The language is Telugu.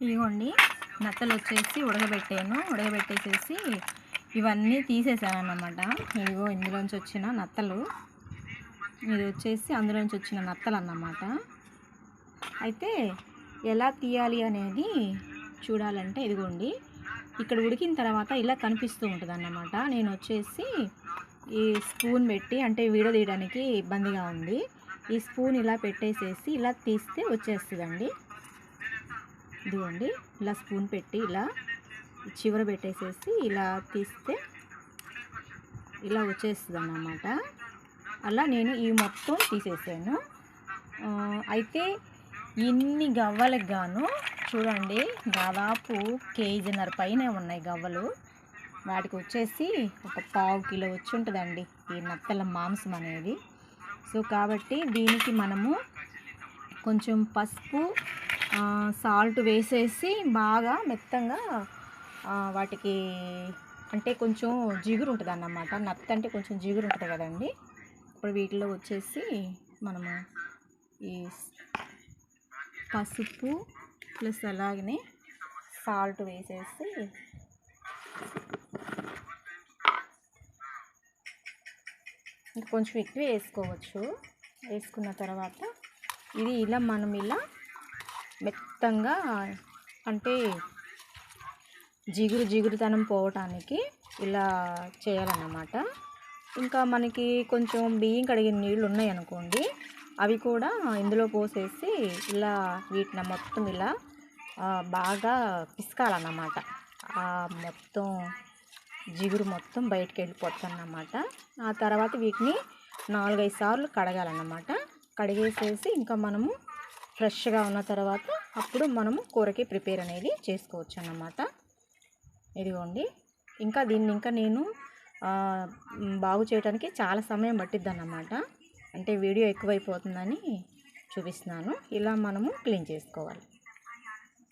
ఇదిగోండి నత్తలు వచ్చేసి ఉడకబెట్టేసేసి ఇవన్నీ తీసేసాను అన్నమాట. ఇదిగో ఇందులోంచి వచ్చిన నత్తలు, ఇది వచ్చేసి అందులోంచి వచ్చిన నత్తలు అన్నమాట. అయితే ఎలా తీయాలి అనేది చూడాలంటే ఇదిగోండి ఇక్కడ ఉడికిన తర్వాత ఇలా కనిపిస్తూ ఉంటుంది అన్నమాట. నేను వచ్చేసి ఈ స్పూన్ పెట్టి, అంటే వీడియో తీయడానికి ఇబ్బందిగా ఉంది, ఈ స్పూన్ ఇలా పెట్టేసేసి ఇలా తీస్తే వచ్చేస్తుందండి. ఇదిగోండి ఇలా స్పూన్ పెట్టి ఇలా చివర పెట్టేసేసి ఇలా తీస్తే ఇలా వచ్చేస్తుంది అన్నమాట. అలా నేను ఈ మొత్తం తీసేసాను. అయితే ఇన్ని గవ్వలకు గాను చూడండి దాదాపు కేజీన్నర పైన ఉన్నాయి గవ్వలు. వాటికి వచ్చేసి ఒక 1/2 కిలో వచ్చి ఉంటుందండి ఈ నత్తల మాంసం అనేది. సో కాబట్టి దీనికి మనము కొంచెం పసుపు సాల్ట్ వేసేసి బాగా మెత్తంగా వాటికి, అంటే కొంచెం జిగురు ఉంటుంది అన్నమాట. నత్త అంటే కొంచెం జిగురు ఉంటుంది కదండి. ఇప్పుడు వీటిలో వచ్చేసి మనము ఈ పసుపు ప్లస్ అలాగనే సాల్ట్ వేసేసి ఇంకా కొంచెం ఎక్కువ వేసుకోవచ్చు. వేసుకున్న తర్వాత ఇది ఇలా మనం ఇలా మెత్తంగా, అంటే జిగురుతనం పోవటానికి ఇలా చేయాలన్నమాట. ఇంకా మనకి కొంచెం బియ్యం కడిగిన నీళ్ళు ఉన్నాయనుకోండి, అవి కూడా ఇందులో పోసేసి ఇలా వీటిని మొత్తం ఇలా బాగా పిసకాలన్నమాట. మొత్తం జిగురు మొత్తం బయటకు వెళ్ళిపోతుంది అన్నమాట. ఆ తర్వాత వీటిని 4-5 సార్లు కడగాలన్నమాట. కడిగేసేసి ఇంకా మనము ఫ్రెష్గా ఉన్న తర్వాత అప్పుడు మనము కూరకి ప్రిపేర్ అనేది చేసుకోవచ్చు అన్నమాట. ఇదిగోండి ఇంకా దీన్ని ఇంకా నేను బాగు చేయడానికి చాలా సమయం పట్టిద్ది అన్నమాట. అంటే వీడియో ఎక్కువైపోతుందని చూపిస్తున్నాను. ఇలా మనము క్లీన్ చేసుకోవాలి.